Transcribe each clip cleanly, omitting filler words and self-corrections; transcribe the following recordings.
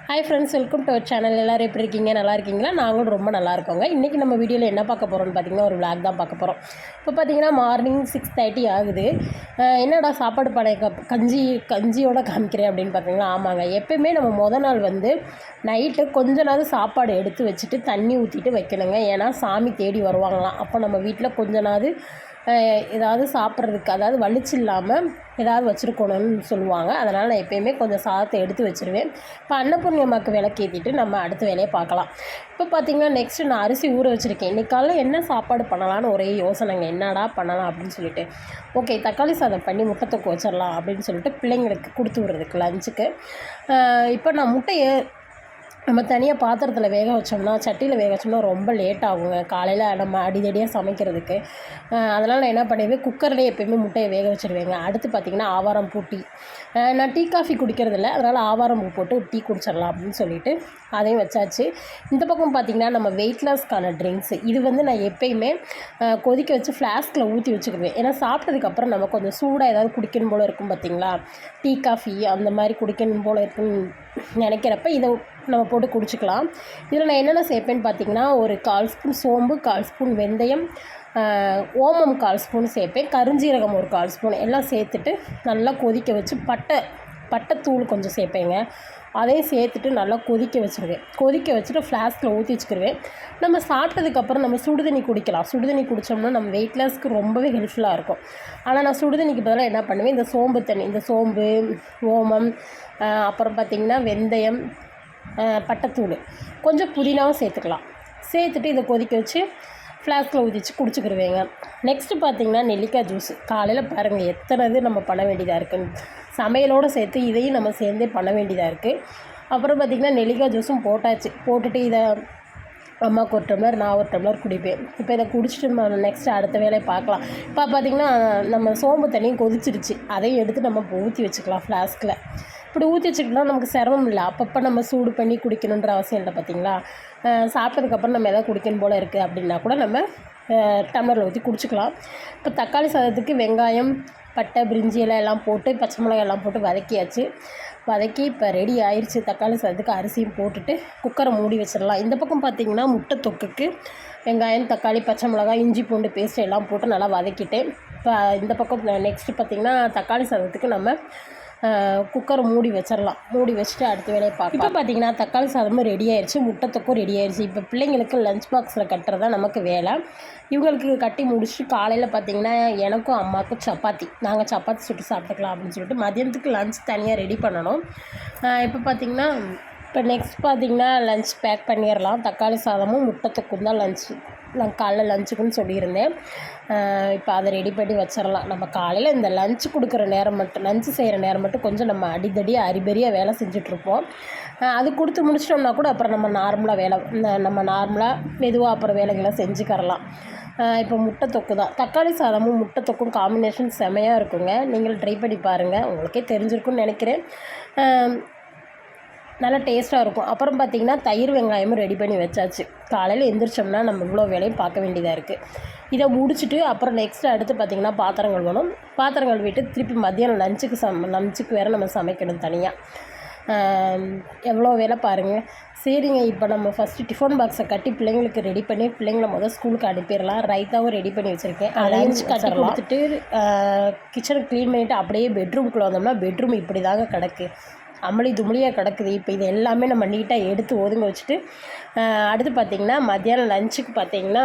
Hi friends, welcome to our channel. எல்லோரும் எப்படி இருக்கீங்க? நல்லா இருக்கீங்களா? நாங்களும் ரொம்ப நல்லா இருக்கோங்க. இன்றைக்கி நம்ம வீடியோவில் என்ன பார்க்க போகிறோம்னு பார்த்திங்கன்னா, ஒரு விளாக் தான் பார்க்க போகிறோம். இப்போ பார்த்திங்கன்னா மார்னிங் 6:30 ஆகுது. என்னடா சாப்பாடு கஞ்சியோட காமிக்கிறேன் அப்படின்னு பார்த்தீங்கன்னா, ஆமாங்க, எப்போயுமே நம்ம நாள் நைட்டு கொஞ்ச நாள் சாப்பாடு எடுத்து வச்சுட்டு தண்ணி ஊற்றிட்டு வைக்கணுங்க. ஏன்னா சாமி தேடி வருவாங்களாம். அப்போ நம்ம வீட்டில் கொஞ்ச நாள் ஏதாவது சாப்பிட்றதுக்கு, அதாவது வலிச்சு இல்லாமல் ஏதாவது வச்சுருக்கணும்னு சொல்லுவாங்க. அதனால் நான் எப்போயுமே கொஞ்சம் சாதத்தை எடுத்து வச்சுருவேன். இப்போ அன்னபூர்ணி அம்மாவுக்கு விளக்கேற்றிட்டு நம்ம அடுத்த வேலையை பார்க்கலாம். இப்போ பார்த்திங்கன்னா நெக்ஸ்ட்டு நான் அரிசி ஊற வச்சுருக்கேன். இன்றைக்கி காலைல என்ன சாப்பாடு பண்ணலான்னு ஒரே யோசனைங்க, என்னடா பண்ணலாம் அப்படின்னு சொல்லிட்டு, ஓகே தக்காளி சாதம் பண்ணி முட்டை தொக்கு வச்சிடலாம் அப்படின்னு சொல்லிட்டு பிள்ளைங்களுக்கு கொடுத்து விட்றதுக்கு லஞ்சுக்கு. இப்போ நான் முட்டையை நம்ம தனியாக பாத்திரத்தில் வேக வச்சோம்னா, சட்டியில் வேக வச்சோம்னா ரொம்ப லேட் ஆகுங்க. காலையில் நம்ம அடிதடியாக சமைக்கிறதுக்கு. அதனால் நான் என்ன பண்ணிடுவேன், குக்கர்லேயே எப்போயுமே முட்டையை வேக வச்சுருவேங்க. அடுத்து பார்த்திங்கன்னா ஆவாரம் பூ டீ. நான் டீ காஃபி குடிக்கிறதில்ல, அதனால் ஆவாரம் பூ போட்டு டீ குடிச்சிடலாம் அப்படின்னு சொல்லிட்டு அதையும் வச்சாச்சு. இந்த பக்கம் பார்த்திங்கன்னா நம்ம வெயிட் லாஸ்க்கான ட்ரிங்க்ஸு. இது நான் எப்போயுமே கொதிக்க வச்சு ஃப்ளாஸ்கில் ஊற்றி வச்சுக்குவேன். ஏன்னா சாப்பிட்டதுக்கப்புறம் நம்ம கொஞ்சம் சூடாக ஏதாவது குடிக்கணும் போல் இருக்கும் பார்த்திங்களா, டீ காஃபி அந்த மாதிரி குடிக்கணும் போல் இருக்குன்னு நினைக்கிறப்ப இதை நம்ம போட்டு குடிச்சிக்கலாம். இதில் நான் என்னென்ன சேர்ப்பேன்னு பார்த்திங்கன்னா, ஒரு 1/4 ஸ்பூன் சோம்பு, 1/4 ஸ்பூன் வெந்தயம், ஓமம் 1/4 ஸ்பூன் சேர்ப்பேன், கருஞ்சீரகம் ஒரு 1/4 ஸ்பூன் எல்லாம் சேர்த்துட்டு நல்லா கொதிக்க வச்சு பட்டைத்தூள் கொஞ்சம் சேர்ப்பேங்க. அதையும் சேர்த்துட்டு நல்லா கொதிக்க வச்சுருவேன். கொதிக்க வச்சுட்டு ஃப்ளாஸ்கில் ஊற்றி வச்சுக்கிடுவேன். நம்ம சாப்பிட்டதுக்கப்புறம் நம்ம சுடுதண்ணி குடிக்கலாம். சுடுதண்ணி குடித்தோம்னா நம்ம வெயிட் லாஸ்க்கு ரொம்பவே ஹெல்ப்ஃபுல்லாக இருக்கும். ஆனால் நான் சுடுதண்ணிக்கு பதிலாக என்ன பண்ணுவேன், இந்த சோம்பு, ஓமம், அப்புறம் பார்த்திங்கன்னா வெந்தயம், பட்டைத்தூள், கொஞ்சம் புதினாவும் சேர்த்துக்கலாம். சேர்த்துட்டு இதை கொதிக்க வச்சு ஃப்ளாஸ்கில் ஊற்றிச்சு குடிச்சிக்கிடுவேங்க. நெக்ஸ்ட்டு பார்த்திங்கன்னா நெல்லிக்காய் ஜூஸு. காலையில் பாருங்கள் எத்தனை இது நம்ம பண்ண வேண்டியதாக இருக்குன்னு, சமையலோடு சேர்த்து இதையும் நம்ம சேர்ந்தே பண்ண வேண்டியதாக இருக்குது. அப்புறம் பார்த்திங்கன்னா நெல்லிக்காய் ஜூஸும் போட்டுட்டு இதை அம்மாவுக்கு ஒரு டம்ளர், நான் ஒரு டம்ளர் குடிப்பேன். இப்போ இதை குடிச்சிட்டு நம்ம நெக்ஸ்ட்டு அடுத்த வேலையை பார்க்கலாம். இப்போ பார்த்திங்கன்னா நம்ம சோம்பு தண்ணியும் கொதிச்சிருச்சு. அதையும் எடுத்து நம்ம ஊற்றி வச்சுக்கலாம் ஃப்ளாஸ்கில். இப்படி ஊற்றி வச்சுக்கிட்டோம்னா நமக்கு சிரமம் இல்லை. அப்பப்போ நம்ம சூடு பண்ணி குடிக்கணுன்ற அவசியம் இல்லை பார்த்திங்களா. சாப்பிட்டதுக்கப்புறம் நம்ம எதாவது குடிக்கணும் போல் இருக்குது அப்படின்னா கூட நம்ம டம்ளரில் ஊற்றி குடிச்சிக்கலாம். இப்போ தக்காளி சாதத்துக்கு வெங்காயம், பட்டை, பிரிஞ்சி எல்லாம் போட்டு, பச்சை மிளகாய் எல்லாம் போட்டு வதக்கி இப்போ ரெடி ஆயிடுச்சு. தக்காளி சாதத்துக்கு அரிசியும் போட்டுட்டு குக்கரை மூடி வச்சிடலாம். இந்த பக்கம் பார்த்திங்கன்னா முட்டை தொக்குக்கு வெங்காயம், தக்காளி, பச்சை மிளகாய், இஞ்சி பூண்டு பேஸ்ட் எல்லாம் போட்டு நல்லா வதக்கிட்டேன். இப்போ இந்த பக்கம் நெக்ஸ்ட்டு பார்த்திங்கன்னா தக்காளி சாதத்துக்கு நம்ம குக்கரை மூடி வச்சிடலாம். மூடி வச்சுட்டு அடுத்த வேலையை பார்க்கலாம். இப்போ பார்த்திங்கன்னா தக்காளி சாதமும் ரெடி ஆயிடுச்சு, முட்டை தொக்கும் ரெடி ஆயிடுச்சு. இப்போ பிள்ளைங்களுக்கு லஞ்ச் பாக்ஸில் கட்டுறது தான் நமக்கு வேலை. இவங்களுக்கு கட்டி முடிச்சுட்டு காலையில் பார்த்திங்கன்னா எனக்கும் அம்மாவுக்கும் சப்பாத்தி, நாங்கள் சப்பாத்தி சுட்டு சாப்பிட்டுக்கலாம் அப்படின்னு சொல்லிட்டு மதியானத்துக்கு லஞ்ச் தனியாக ரெடி பண்ணணும். இப்போ நெக்ஸ்ட் பார்த்திங்கன்னா லஞ்ச் பேக் பண்ணிடலாம். தக்காளி சாதமும் முட்டை தொக்கும் தான் நான் காலைல லஞ்சுக்குன்னு சொல்லியிருந்தேன். இப்போ அதை ரெடி பண்ணி வச்சிடலாம். நம்ம காலையில் இந்த லஞ்சு செய்கிற நேரம் மட்டும் கொஞ்சம் நம்ம அரிபரியாக வேலை செஞ்சிட்ருப்போம். அது கொடுத்து முடிச்சிட்டோம்னா கூட அப்புறம் நம்ம நார்மலாக மெதுவாக அப்புறம் வேலைகளை செஞ்சுக்கரலாம். இப்போ முட்டை தொக்கு தான். தக்காளி சாதமும் முட்டை தொக்கும் காம்பினேஷன் செமையாக இருக்குங்க. நீங்கள் ட்ரை பண்ணி பாருங்கள், உங்களுக்கே தெரிஞ்சிருக்குன்னு நினைக்கிறேன். நல்லா டேஸ்ட்டாக இருக்கும். அப்புறம் பார்த்திங்கன்னா தயிர் வெங்காயமும் ரெடி பண்ணி வச்சாச்சு. காலையில் எந்திரிச்சோம்னா நம்ம இவ்வளோ வேலையும் பார்க்க வேண்டியதாக இருக்குது. இதை முடிச்சுட்டு அப்புறம் நெக்ஸ்ட்டு அடுத்து பார்த்திங்கன்னா பாத்திரம் கழுவிட்டு திருப்பி மத்தியானம் லஞ்சுக்கு வேறு நம்ம சமைக்கணும் தனியாக. எவ்வளோ வேலை பாருங்கள். சரிங்க, இப்போ நம்ம ஃபஸ்ட்டு டிஃபன் பாக்ஸை கட்டி பிள்ளைங்களுக்கு ரெடி பண்ணி பிள்ளைங்கள ஸ்கூலுக்கு அனுப்பிடலாம். ரைத்தாவும் ரெடி பண்ணி வச்சுருக்கேன். லஞ்ச் கட்டி கொடுத்துட்டு கிச்சனை க்ளீன் பண்ணிவிட்டு அப்படியே பெட்ரூம்குள்ளே வந்தோம்னா பெட்ரூம் இப்படி தாங்க கிடக்கு, அமளி துமளியாக கிடக்குது. இப்போ இது எல்லாமே நம்ம நீட்டாக எடுத்து ஒதுங்க வச்சுட்டு அடுத்து பார்த்திங்கன்னா மத்தியானம் லஞ்சுக்கு பார்த்திங்கன்னா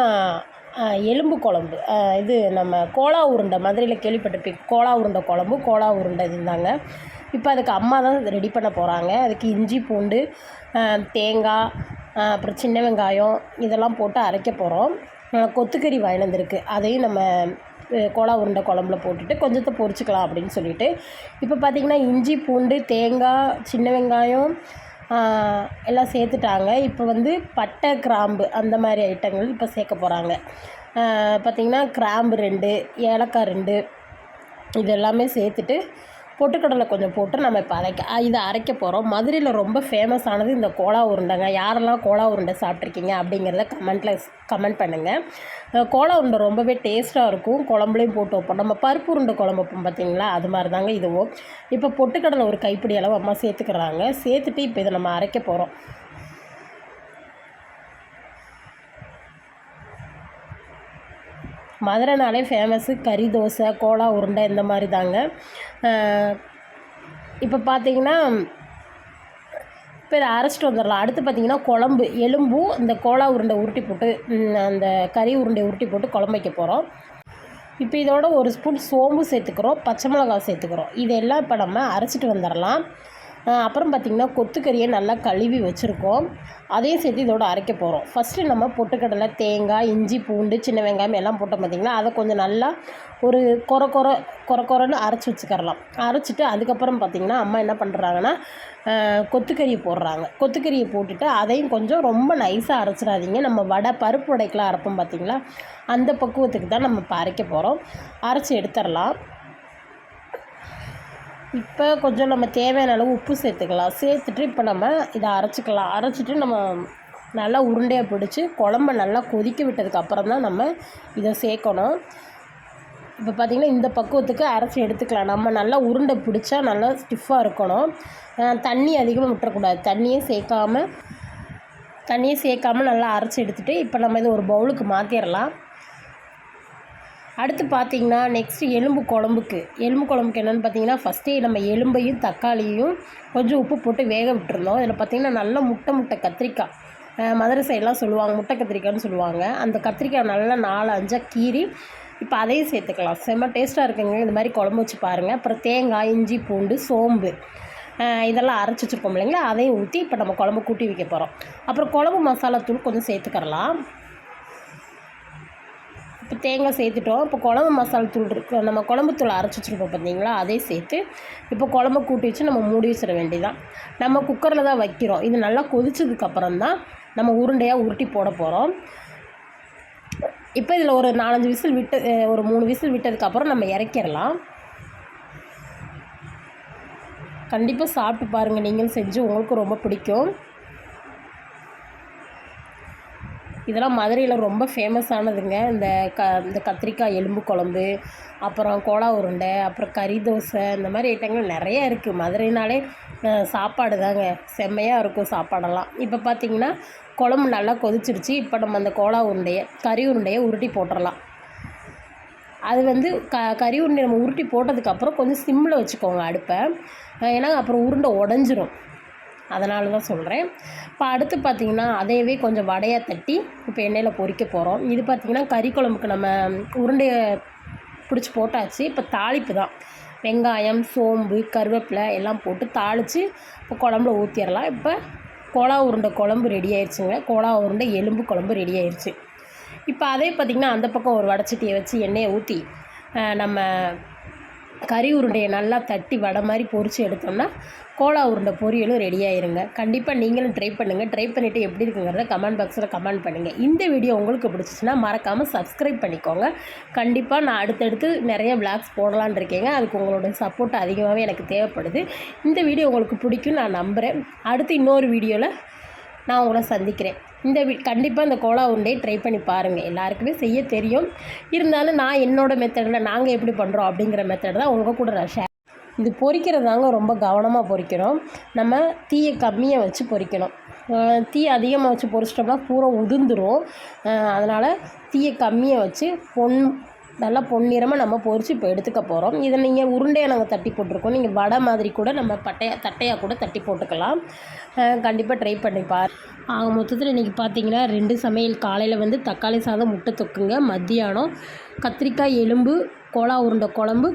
எலும்பு குழம்பு. இது நம்ம கோலா உருண்டை, மதுரையில் கேள்விப்பட்டிருப்பேன், கோலா உருண்டை குழம்பு, கோலா உருண்டை இருந்தாங்க. இப்போ அதுக்கு அம்மா தான் ரெடி பண்ண போகிறாங்க. அதுக்கு இஞ்சி பூண்டு, தேங்காய், அப்புறம் சின்ன வெங்காயம் இதெல்லாம் போட்டு அரைக்க போகிறோம். கொத்துக்கறி வாங்கிட்டு வந்திருக்கு, அதையும் நம்ம கோலா உருண்டை குழம்புல போட்டுட்டு கொஞ்சத்தை பொரிச்சிக்கலாம் அப்படின்னு சொல்லிட்டு இப்போ பார்த்திங்கன்னா இஞ்சி பூண்டு, தேங்காய், சின்ன வெங்காயம் எல்லாம் சேர்த்துட்டாங்க. இப்போ பட்டை, கிராம்பு அந்த மாதிரி ஐட்டங்கள் இப்போ சேர்க்க போகிறாங்க. பார்த்திங்கன்னா கிராம்பு 2, ஏலக்காய் 2 இது எல்லாமே சேர்த்துட்டு பொட்டுக்கடலை கொஞ்சம் போட்டு நம்ம இப்போ இதை அரைக்க போகிறோம். மதுரையில் ரொம்ப ஃபேமஸ் ஆனது இந்த கோலா உருண்டைங்க. யாரெல்லாம் கோலா உருண்டை சாப்பிட்ருக்கீங்க அப்படிங்கிறத கமெண்ட் பண்ணுங்கள். கோலா உருண்டை ரொம்பவே டேஸ்ட்டாக இருக்கும். குழம்புலையும் போட்டு வைப்போம். நம்ம பருப்பு உருண்டை குழம்பு வைப்போம் பார்த்தீங்களா, அது மாதிரி தாங்க இதுவும். இப்போ பொட்டுக்கடலை ஒரு கைப்பிடி அளவு அம்மா சேர்த்துக்கிறாங்க. சேர்த்துட்டு இப்போ இதை நம்ம அரைக்க போகிறோம். மதுரைனாலே ஃபேமஸ்ஸு கறி தோசை, கோலா உருண்டை இந்த மாதிரி தாங்க. இப்போ பார்த்தீங்கன்னா இப்போ இதை அரைச்சிட்டு வந்துடலாம். அடுத்து பார்த்திங்கன்னா குழம்பு எலும்பும் இந்த கோலா உருண்டை உருட்டி போட்டு அந்த கறி உருண்டை உருட்டி போட்டு குழம்பு வைக்க போகிறோம். இப்போ இதோட ஒரு ஸ்பூன் சோம்பு சேர்த்துக்கிறோம், பச்சை மிளகாய் சேர்த்துக்கிறோம். இதெல்லாம் இப்போ நம்ம அரைச்சிட்டு வந்துடலாம். அப்புறம் பார்த்திங்கன்னா கொத்துக்கறியை நல்லா கழுவி வச்சுருக்கோம், அதையும் சேர்த்து இதோட அரைக்க போகிறோம். ஃபஸ்ட்டு நம்ம பொட்டுக்கடலை, தேங்காய், இஞ்சி, பூண்டு, சின்ன வெங்காயம் எல்லாம் போட்டோம் பார்த்திங்கன்னா, அதை கொஞ்சம் நல்லா ஒரு கொரன்னு அரைச்சி வச்சுக்கிறலாம். அரைச்சிட்டு அதுக்கப்புறம் பார்த்திங்கன்னா அம்மா என்ன பண்ணுறாங்கன்னா கொத்துக்கறியை போடுறாங்க. கொத்துக்கறியை போட்டுட்டு அதையும் கொஞ்சம் ரொம்ப நைஸாக அரைச்சிடாதீங்க. நம்ம பருப்பு வடைக்கெலாம் அரைப்போம் பார்த்திங்களா, அந்த பக்குவத்துக்கு தான் நம்ம இப்போ அரைக்க போகிறோம். அரைச்சி எடுத்துடலாம். இப்போ கொஞ்சம் நம்ம தேவையான அளவு உப்பு சேர்த்துக்கலாம். சேர்த்துட்டு இப்போ நம்ம இதை அரைச்சிக்கலாம். அரைச்சிட்டு நம்ம நல்லா உருண்டையாக பிடிச்சி குழம்ப நல்லா கொதிக்க விட்டதுக்கப்புறம் தான் நம்ம இதை சேர்க்கணும். இப்போ பார்த்திங்கன்னா இந்த பக்குவத்துக்கு அரைச்சி எடுத்துக்கலாம். நம்ம நல்லா உருண்டை பிடிச்சா நல்லா ஸ்டிஃபாக இருக்கணும். தண்ணி அதிகமாக விட்டுறக்கூடாது. தண்ணியே சேர்க்காமல் நல்லா அரைச்சி எடுத்துகிட்டு இப்போ நம்ம இதை ஒரு பவுலுக்கு மாற்றிடலாம். அடுத்து பார்த்திங்கன்னா நெக்ஸ்ட்டு எலும்பு குழம்புக்கு என்னென்னு பார்த்திங்கன்னா, ஃபஸ்ட்டே நம்ம எலும்பையும் தக்காளியும் கொஞ்சம் உப்பு போட்டு வேக விட்டுருந்தோம். இதில் பார்த்திங்கன்னா நல்லா முட்டை கத்திரிக்காய், மதுரை சைடெலாம் சொல்லுவாங்க முட்டை கத்திரிக்காய்னு சொல்லுவாங்க. அந்த கத்திரிக்காய் நல்லா 4-5 கீறி இப்போ அதையும் சேர்த்துக்கலாம். செம்ம டேஸ்ட்டாக இருக்குங்க. இந்த மாதிரி குழம்பு வச்சு பாருங்கள். அப்புறம் தேங்காய், இஞ்சி, பூண்டு, சோம்பு இதெல்லாம் அரைச்சி வச்சுருக்கோம் இல்லைங்களா, அதையும் ஊற்றி இப்போ நம்ம குழம்பு கூட்டி வைக்க போகிறோம். அப்புறம் குழம்பு மசாலா தூள் கொஞ்சம் சேர்த்துக்கிறலாம். இப்போ தேங்காய் சேர்த்துட்டோம். இப்போ குழம்பு மசாலா தூள் இருக்குது, நம்ம குழம்பு தூள் அரைச்சி வச்சுருப்போம் பார்த்தீங்களா, அதையும் சேர்த்து இப்போ குழம்பு கூட்டி வச்சு நம்ம மூடி வச்சிட வேண்டியதான். நம்ம குக்கரில் தான் வைக்கிறோம். இது நல்லா கொதிச்சதுக்கப்புறம் தான் நம்ம உருண்டையாக உருட்டி போட போகிறோம். இப்போ இதில் ஒரு 4-5 விசில் விட்டு ஒரு 3 விசில் விட்டதுக்கப்புறம் நம்ம இறக்கிடலாம். கண்டிப்பாக சாப்பிட்டு பாருங்கள், நீங்களும் செஞ்சு உங்களுக்கு ரொம்ப பிடிக்கும். இதெல்லாம் மதுரையில் ரொம்ப ஃபேமஸானதுங்க. இந்த கத்திரிக்காய் எலும்பு குழம்பு, அப்புறம் கோலா உருண்டை, அப்புறம் கறி தோசை, இந்த மாதிரி ஐட்டங்கள் நிறையா இருக்குது. மதுரைனாலே சாப்பாடு தாங்க, செம்மையாக இருக்கும் சாப்பாடெல்லாம். இப்போ பார்த்திங்கன்னா குழம்பு நல்லா கொதிச்சிருச்சு. இப்போ நம்ம அந்த கோலா உருண்டையை கறி உருண்டையை உருட்டி போட்டுடலாம். அது வந்து கறி உருண்டை நம்ம உருட்டி போட்டதுக்கப்புறம் கொஞ்சம் சிம்மில் வச்சுக்கோங்க அடுப்பை, ஏன்னா அப்புறம் உருண்டை உடஞ்சிரும். அதனால தான் சொல்கிறேன். இப்போ அடுத்து பார்த்திங்கன்னா அதையவே கொஞ்சம் வடையாக தட்டி இப்போ எண்ணெயில் பொரிக்க போகிறோம். இது பார்த்திங்கன்னா கறி குழம்புக்கு நம்ம உருண்டையை பிடிச்சி போட்டாச்சு. இப்போ தாளிப்பு தான். வெங்காயம், சோம்பு, கருவேப்பிலை எல்லாம் போட்டு தாளித்து இப்போ குழம்புல ஊற்றிடலாம். இப்போ கோலா உருண்டை குழம்பு ரெடி ஆயிடுச்சுங்க. கோலா உருண்டை எலும்பு குழம்பு ரெடி ஆயிடுச்சு. இப்போ அதே பார்த்திங்கன்னா அந்த பக்கம் ஒரு வடைச்சட்டியை வச்சு எண்ணெயை ஊற்றி நம்ம கறி உருண்டையை நல்லா தட்டி வடை மாதிரி பொரித்து எடுத்தோம்னா கோலா உருண்டை பொரியலும் ரெடி ஆயிருங்க. கண்டிப்பாக நீங்களும் ட்ரை பண்ணுங்கள். ட்ரை பண்ணிவிட்டு எப்படி இருக்குங்கிறத கமெண்ட் பாக்ஸில் கமெண்ட் பண்ணுங்கள். இந்த வீடியோ உங்களுக்கு பிடிச்சிச்சின்னா மறக்காமல் சப்ஸ்கிரைப் பண்ணிக்கோங்க. கண்டிப்பாக நான் அடுத்தடுத்து நிறைய விளாக்ஸ் போடலான்னு இருக்கேங்க. அதுக்கு உங்களோட சப்போர்ட் அதிகமாகவே எனக்கு தேவைப்படுது. இந்த வீடியோ உங்களுக்கு பிடிக்கும் நான் நம்புகிறேன். அடுத்து இன்னொரு வீடியோவில் நான் உங்களை சந்திக்கிறேன். கண்டிப்பாக இந்த கோலா உருண்டையை ட்ரை பண்ணி பாருங்கள். எல்லாருக்குமே செய்ய தெரியும். இருந்தாலும் நான் என்னோடய மெத்தடில் நாங்கள் எப்படி பண்ணுறோம் அப்படிங்கிற மெத்தட் தான் உங்கள் கூட நான் ஷேர். இது பொரிக்கிறதாங்க ரொம்ப கவனமாக பொரிக்கணும். நம்ம தீயை கம்மியாக வச்சு பொரிக்கணும். தீ அதிகமாக வச்சு பொரிச்சிட்டோம்னா பூரா உதிர்ந்துடும். அதனால் தீயை கம்மியாக வச்சு நல்லா பொன்னிறமாக நம்ம பொரித்து இப்போ எடுத்துக்க போகிறோம். இதை நீங்கள் உருண்டையாக நாங்கள் தட்டி போட்டிருக்கோம். நீங்கள் வடை மாதிரி கூட நம்ம தட்டையாக கூட தட்டி போட்டுக்கலாம். கண்டிப்பாக ட்ரை பண்ணிப்பார். மொத்தத்தில் இன்றைக்கி பார்த்தீங்கன்னா 2 சமையல். காலையில் வந்து தக்காளி சாதம், முட்டை தொக்குங்க. மத்தியானம் கத்திரிக்காய் எலும்பு கோலா உருண்டை குழம்பு,